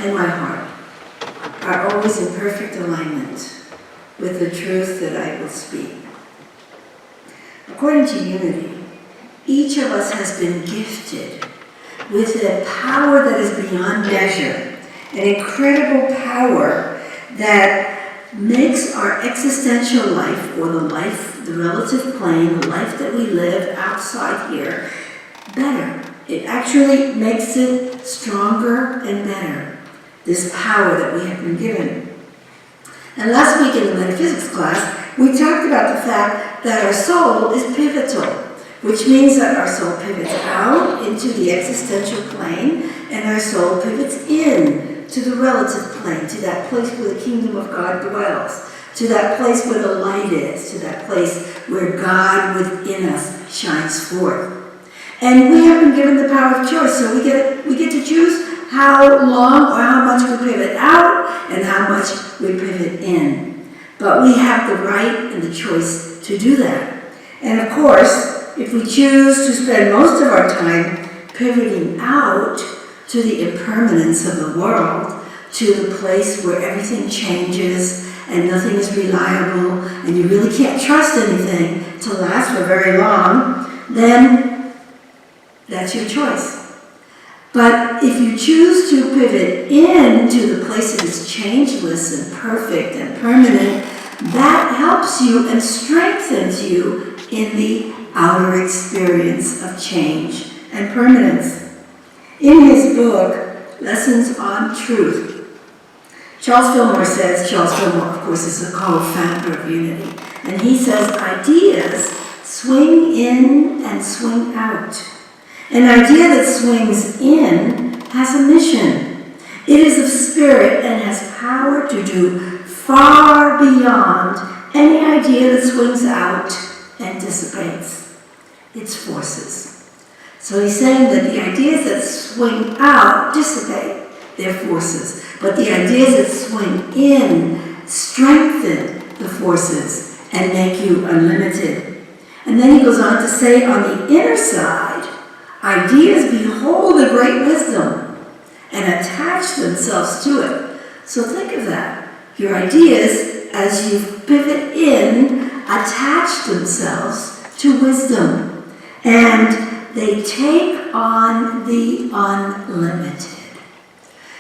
and my heart are always in perfect alignment with the truth that I will speak. According to Unity, each of us has been gifted with a power that is beyond measure, an incredible power that makes our existential life, or the relative plane, the life that we live outside here, better. It actually makes it stronger and better, this power that we have been given. And last week in the metaphysics class, we talked about the fact that our soul is pivotal, which means that our soul pivots out into the existential plane, and our soul pivots in to the relative plane, to that place where the kingdom of God dwells, to that place where the light is, to that place where God within us shines forth. And we have been given the power of choice, so we get to choose how long or how much we pivot out and how much we pivot in. But we have the right and the choice to do that. And of course, if we choose to spend most of our time pivoting out to the impermanence of the world, to the place where everything changes and nothing is reliable and you really can't trust anything to last for very long, then that's your choice. But if you choose to pivot into the place that is changeless and perfect and permanent, that helps you and strengthens you in the outer experience of change and permanence. In his book, Lessons on Truth, Charles Fillmore, of course, is a co-founder of Unity, and he says, ideas swing in and swing out. An idea that swings in has a mission. It is of spirit and has power to do far beyond any idea that swings out and dissipates. Its forces. So he's saying that the ideas that swing out dissipate their forces, but the ideas that swing in strengthen the forces and make you unlimited. And then he goes on to say, on the inner side, ideas behold a great wisdom and attach themselves to it. So think of that. Your ideas, as you pivot in, attach themselves to wisdom. And they take on the unlimited.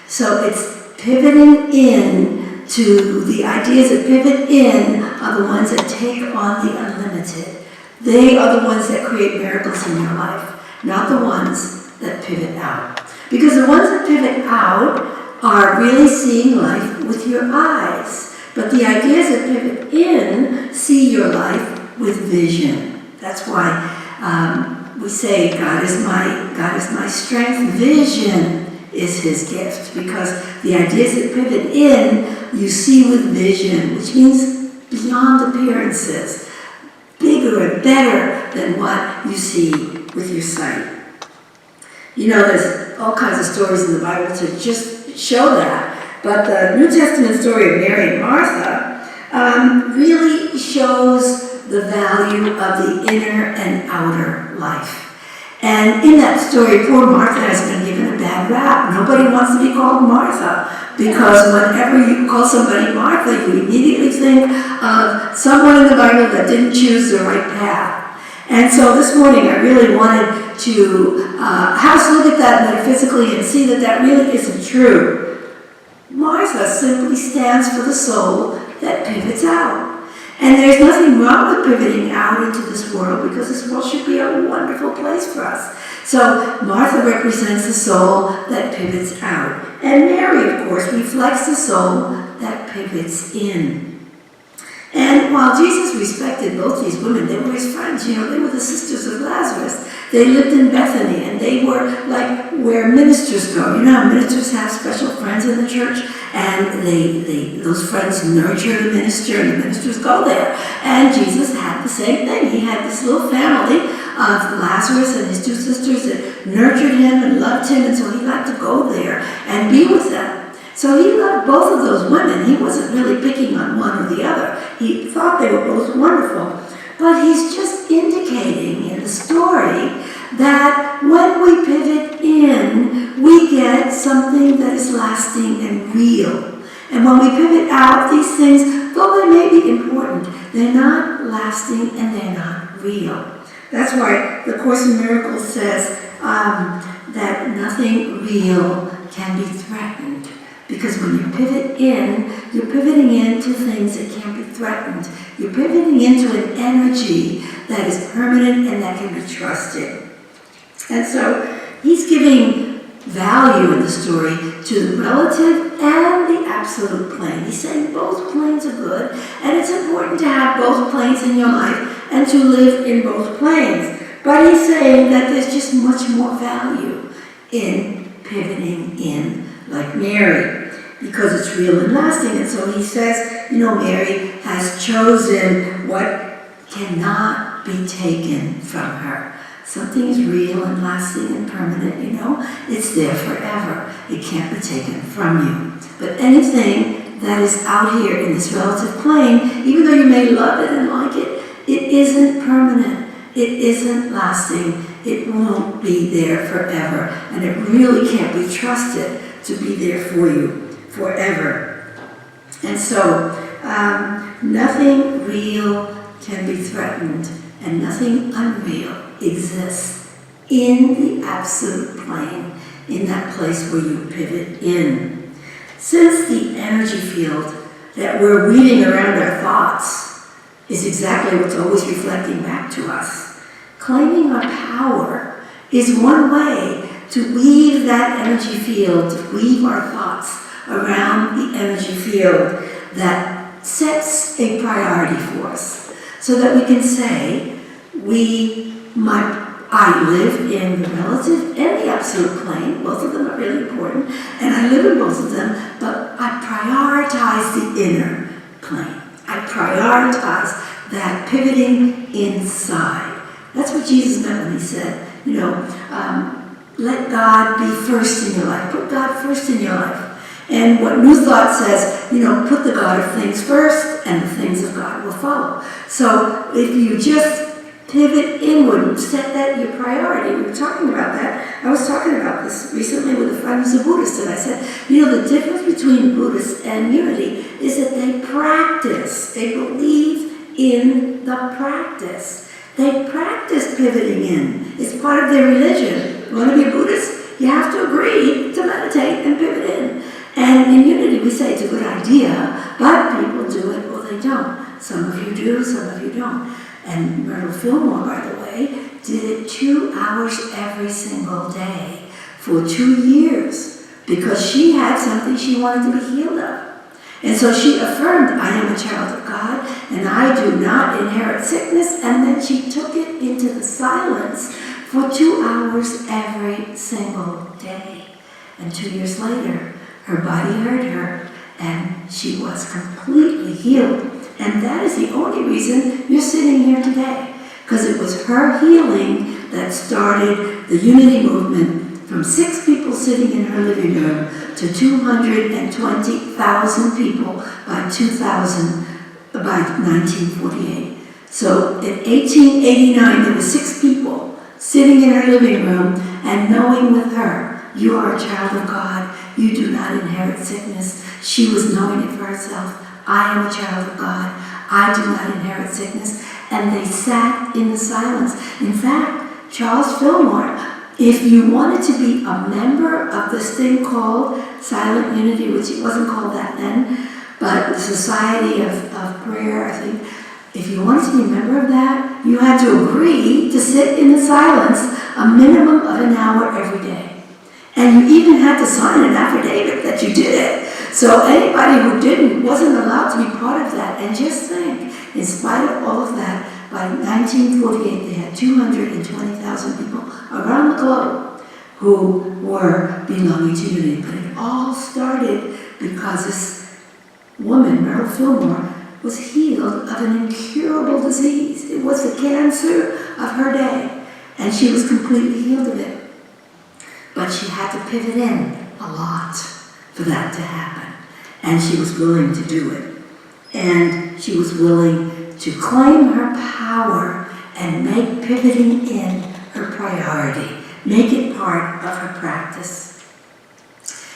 So it's pivoting in to the ideas that pivot in are the ones that take on the unlimited. They are the ones that create miracles in your life. Not the ones that pivot out. Because the ones that pivot out are really seeing life with your eyes. But the ideas that pivot in see your life with vision. That's why we say God is my strength. Vision is his gift. Because the ideas that pivot in, you see with vision, which means beyond appearances. Bigger and better than what you see with your sight. You know, there's all kinds of stories in the Bible to just show that. But the New Testament story of Mary and Martha really shows the value of the inner and outer life. And in that story, poor Martha has been given a bad rap. Nobody wants to be called Martha, because whenever you call somebody Martha, you immediately think of someone in the Bible that didn't choose the right path. And so this morning I really wanted to have us look at that metaphysically and see that that really isn't true. Martha simply stands for the soul that pivots out. And there's nothing wrong with pivoting out into this world, because this world should be a wonderful place for us. So Martha represents the soul that pivots out. And Mary, of course, reflects the soul that pivots in. And while Jesus respected both these women, they were his friends. You know, they were the sisters of Lazarus. They lived in Bethany, and they were like where ministers go. You know how ministers have special friends in the church, and those friends nurture the minister, and the ministers go there. And Jesus had the same thing. He had this little family of Lazarus and his two sisters that nurtured him and loved him, and so he got to go there and be with them. So he loved both of those women. He wasn't really picking on one or the other. He thought they were both wonderful. But he's just indicating in the story that when we pivot in, we get something that is lasting and real. And when we pivot out, these things, though they may be important, they're not lasting and they're not real. That's why the Course in Miracles says that nothing real can be threatened. Because when you pivot in, you're pivoting into things that can't be threatened. You're pivoting into an energy that is permanent and that can be trusted. And so he's giving value in the story to the relative and the absolute plane. He's saying both planes are good, and it's important to have both planes in your life and to live in both planes. But he's saying that there's just much more value in pivoting in like Mary, because it's real and lasting. And so he says, Mary has chosen what cannot be taken from her. Something is real and lasting and permanent, it's there forever. It can't be taken from you. But anything that is out here in this relative plane, even though you may love it and like it, it isn't permanent. It isn't lasting. It won't be there forever. And it really can't be trusted to be there for you forever. And so, nothing real can be threatened, and nothing unreal exists in the absolute plane, in that place where you pivot in. Since the energy field that we're weaving around our thoughts is exactly what's always reflecting back to us, claiming our power is one way to weave that energy field, to weave our thoughts around the energy field that sets a priority for us, so that we can say, I live in the relative and the absolute plane. Both of them are really important, and I live in both of them, but I prioritize the inner plane. I prioritize that pivoting inside. That's what Jesus meant when he said, let God be first in your life. Put God first in your life. And what New Thought says, put the God of things first, and the things of God will follow. So if you just pivot inward and set that your priority, we were talking about that. I was talking about this recently with a friend who's a Buddhist, and I said, the difference between Buddhists and unity is that they practice. They believe in the practice. They practice pivoting in. It's part of their religion. You want to be a Buddhist? You have to agree to meditate and pivot in. And in unity, we say it's a good idea, but people do it or they don't. Some of you do, some of you don't. And Myrtle Fillmore, by the way, did it 2 hours every single day for 2 years because she had something she wanted to be healed of. And so she affirmed, I am a child of God, and I do not inherit sickness. And then she took it into the silence for 2 hours every single day. And 2 years later, her body heard her, and she was completely healed. And that is the only reason you're sitting here today, because it was her healing that started the unity movement from 6 people sitting in her living room to 220,000 people by 1948. So in 1889, there were 6 people sitting in her living room and knowing with her, you are a child of God. You do not inherit sickness. She was knowing it for herself. I am a child of God. I do not inherit sickness. And they sat in the silence. In fact, Charles Fillmore, if you wanted to be a member of this thing called Silent Unity, which it wasn't called that then, but the Society of Prayer, I think, if you wanted to be a member of that, you had to agree to sit in the silence a minimum of an hour every day. And you even had to sign an affidavit that you did it. So anybody who didn't wasn't allowed to be part of that. And just think, in spite of all of that, by 1948 they had 220,000 people around the globe who were belonging to unity. But it all started because this woman, Myrtle Fillmore, was healed of an incurable disease. It was the cancer of her day. And she was completely healed of it. But she had to pivot in a lot for that to happen. And she was willing to do it. And she was willing to claim her power and make pivoting in her priority. Make it part of her practice.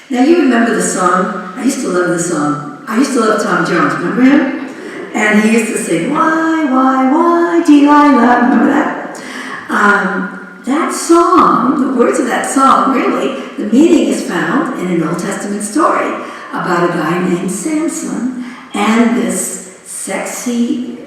Now you remember the song, I used to love the song. I used to love Tom Jones, remember him? And he used to sing, why, Delilah, remember that? That song, the words of that song, really, the meaning is found in an Old Testament story about a guy named Samson and this sexy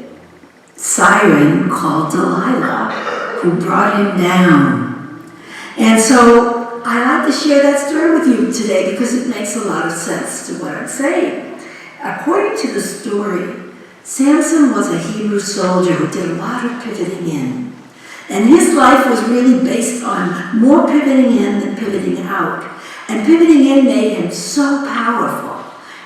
siren called Delilah who brought him down. And so I like to share that story with you today because it makes a lot of sense to what I'm saying. According to the story, Samson was a Hebrew soldier who did a lot of pivoting in. And his life was really based on more pivoting in than pivoting out. And pivoting in made him so powerful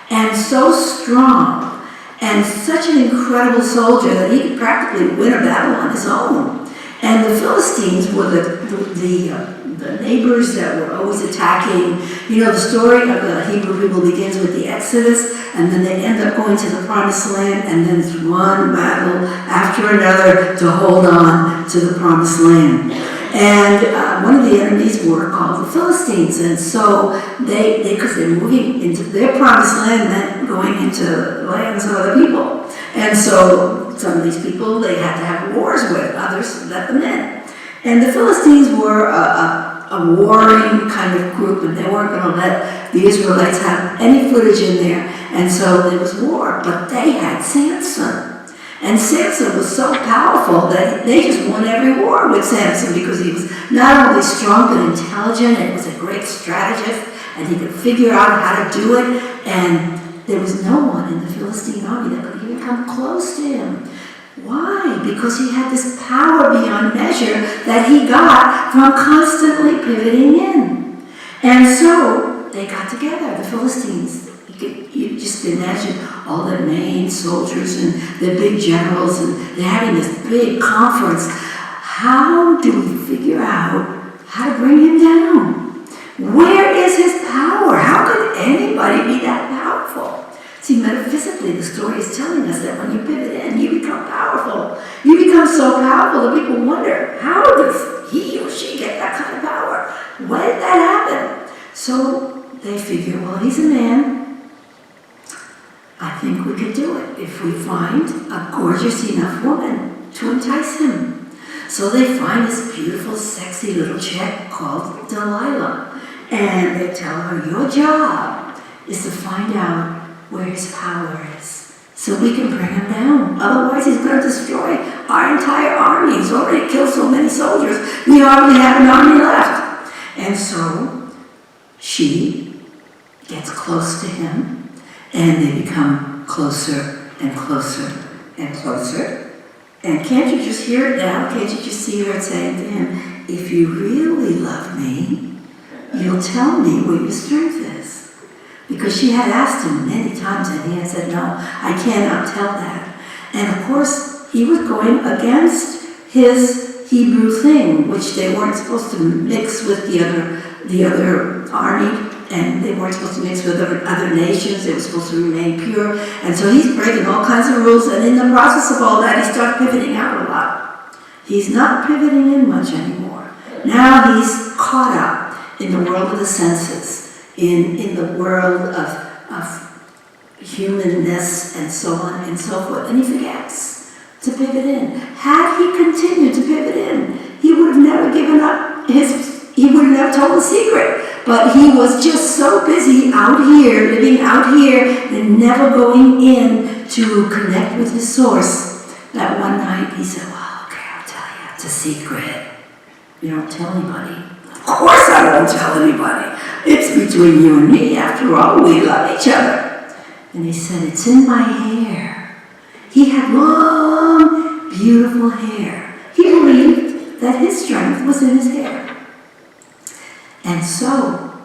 and so strong and such an incredible soldier that he could practically win a battle on his own. And the Philistines were the neighbors that were always attacking. You know, the story of the Hebrew people begins with the Exodus, and then they end up going to the Promised Land, and then it's one battle after another to hold on to the Promised Land. And one of the enemies were called the Philistines, and so because they're moving into their Promised Land, meant going into lands of other people. And so some of these people they had to have wars with, others let them in. And the Philistines were a warring kind of group, and they weren't going to let the Israelites have any footage in there, and so there was war. But they had Samson. And Samson was so powerful that they just won every war with Samson because he was not only strong but intelligent and was a great strategist and he could figure out how to do it. And there was no one in the Philistine army that could even come close to him. Why? Because he had this power beyond measure that he got from constantly pivoting in. And so they got together, the Philistines. You just imagine all the main soldiers and the big generals, and they're having this big conference. How do we figure out how to bring him down? Where is his power? How could anybody be that powerful? See, metaphysically, the story is telling us that when you pivot in, you become powerful. You become so powerful that people wonder, how does he or she get that kind of power? Why did that happen? So they figure, well, he's a man. I think we could do it if we find a gorgeous enough woman to entice him. So they find this beautiful, sexy little chick called Delilah. And they tell her, your job is to find out where his power is, so we can bring him down. Otherwise, he's going to destroy our entire army. He's already killed so many soldiers, we hardly have an army left. And so she gets close to him, and they become closer and closer and closer. And can't you just hear it now? Can't you just see her saying to him, if you really love me, you'll tell me where your strength is. Because she had asked him many times, and he had said, no, I cannot tell that. And of course, he was going against his Hebrew thing, which they weren't supposed to mix with the other army, and they weren't supposed to mix with other nations. They were supposed to remain pure. And so he's breaking all kinds of rules, and in the process of all that, he started pivoting out a lot. He's not pivoting in much anymore. Now he's caught up in the world of the senses, in the world of humanness and so on and so forth, and he forgets to pivot in. Had he continued to pivot in, he would have never given up he would have never told the secret. But he was just so busy out here, living out here, and never going in to connect with his source, that one night he said, well, okay, I'll tell you, it's a secret. You don't tell anybody. Of course I won't tell anybody. It's between you and me. After all, we love each other. And he said, it's in my hair. He had long, beautiful hair. He believed that his strength was in his hair. And so,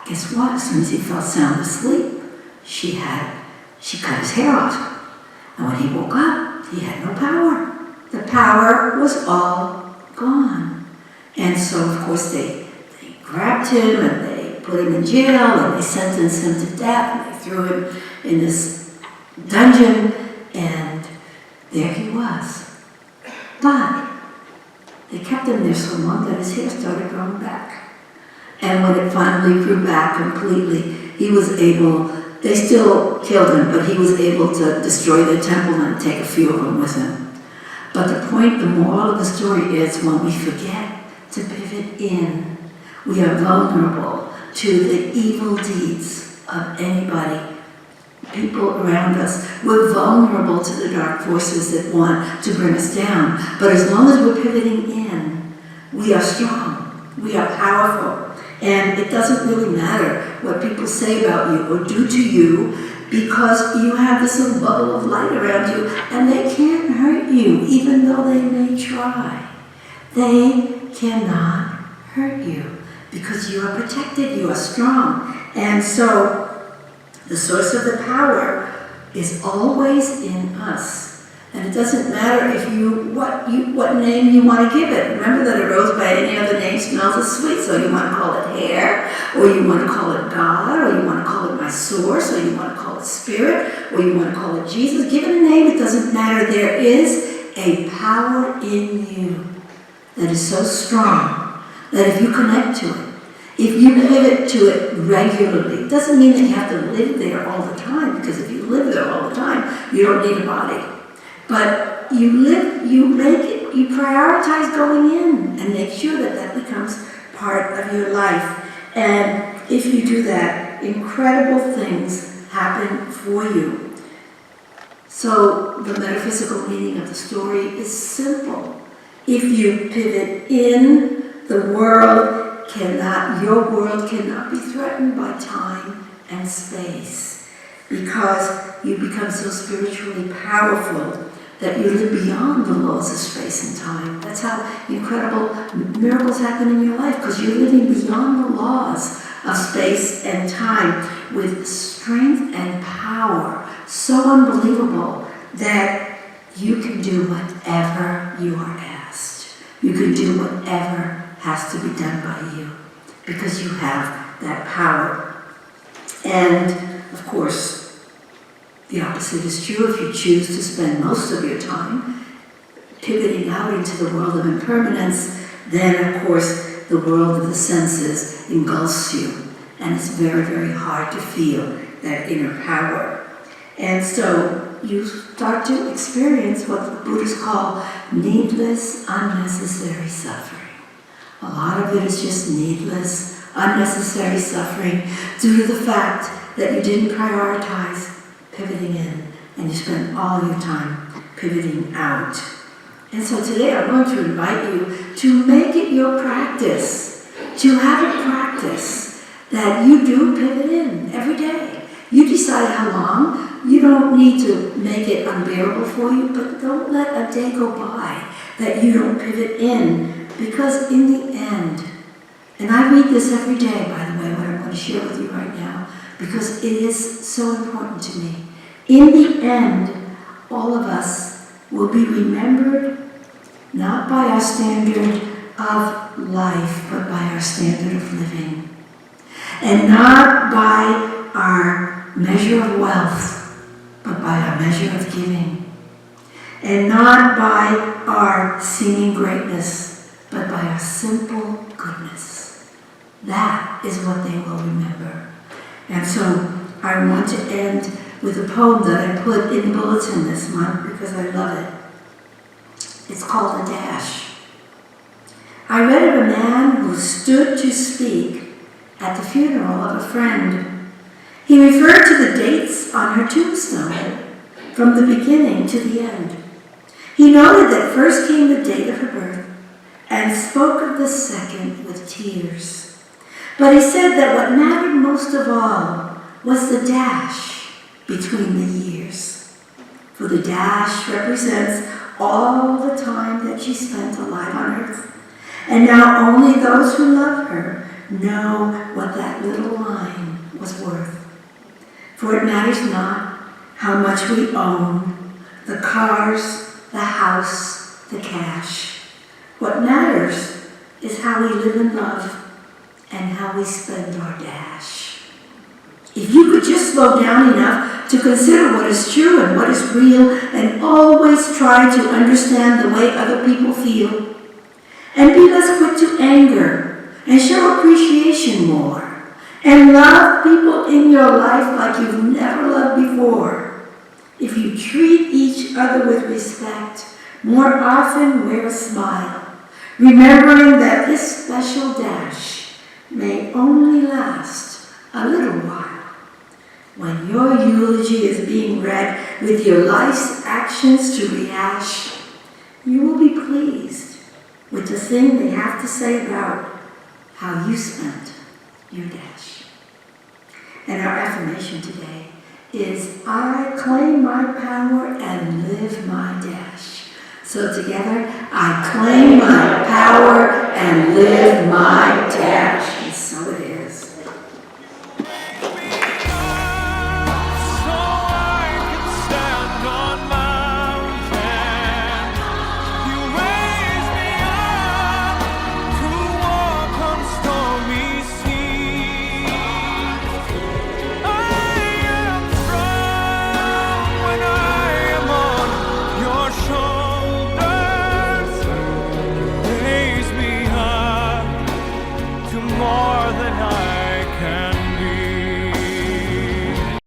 guess what? As soon as he fell sound asleep, she cut his hair off. And when he woke up, he had no power. The power was all gone. And so, of course, they grabbed him and they put him in jail and they sentenced him to death and they threw him in this dungeon, and there he was. But they kept him there so long that his hair started growing back. And when it finally grew back completely, he was able, they still killed him, but he was able to destroy the temple and take a few of them with him. But the point, the moral of the story is when we forget to pivot in, we are vulnerable to the evil deeds of anybody, people around us. We're vulnerable to the dark forces that want to bring us down. But as long as we're pivoting in, we are strong, we are powerful. And it doesn't really matter what people say about you or do to you, because you have this little bubble of light around you, and they can't hurt you, even though they may try. They cannot hurt you, because you are protected, you are strong. And so, the source of the power is always in us. And it doesn't matter if what name you want to give it. Remember that a rose by any other name smells as sweet, so you want to call it hair, or you want to call it God, or you want to call it my source, or you want to call it spirit, or you want to call it Jesus. Give it a name, it doesn't matter. There is a power in you that is so strong that if you connect to it, if you pivot to it regularly, it doesn't mean that you have to live there all the time, because if you live there all the time, you don't need a body. But you live, you make it, you prioritize going in and make sure that that becomes part of your life. And if you do that, incredible things happen for you. So the metaphysical meaning of the story is simple. If you pivot in, your world cannot be threatened by time and space, because you become so spiritually powerful that you live beyond the laws of space and time. That's how incredible miracles happen in your life, because you're living beyond the laws of space and time with strength and power so unbelievable that you can do whatever you are asked. You can do whatever has to be done by you, because you have that power. And of course, the opposite is true. If you choose to spend most of your time pivoting out into the world of impermanence, then of course the world of the senses engulfs you, and it's very, very hard to feel that inner power. And so you start to experience what the Buddhists call needless, unnecessary suffering. A lot of it is just needless, unnecessary suffering due to the fact that you didn't prioritize pivoting in, and you spend all your time pivoting out. And so today I'm going to invite you to make it your practice, to have a practice that you do pivot in every day. You decide how long. You don't need to make it unbearable for you, but don't let a day go by that you don't pivot in, because in the end, and I read this every day, by the way, what I'm going to share with you right now, because it is so important to me. In the end, all of us will be remembered not by our standard of life, but by our standard of living. And not by our measure of wealth, but by our measure of giving. And not by our seeming greatness, but by our simple goodness. That is what they will remember. And so I want to end with a poem that I put in the bulletin this month because I love it. It's called A Dash. I read of a man who stood to speak at the funeral of a friend. He referred to the dates on her tombstone from the beginning to the end. He noted that first came the date of her birth and spoke of the second with tears. But he said that what mattered most of all was the dash between the years. For the dash represents all the time that she spent alive on earth. And now only those who love her know what that little line was worth. For it matters not how much we own, the cars, the house, the cash. What matters is how we live and love and how we spend our dash. If you could just slow down enough to consider what is true and what is real, and always try to understand the way other people feel, and be less quick to anger, and show appreciation more, and love people in your life like you've never loved before. If you treat each other with respect, more often wear a smile, remembering that this special dash may only last a little while. When your eulogy is being read with your life's actions to rehash, you will be pleased with the thing they have to say about how you spent your dash. And our affirmation today is, I claim my power and live my dash. So together, I claim my power and live my dash.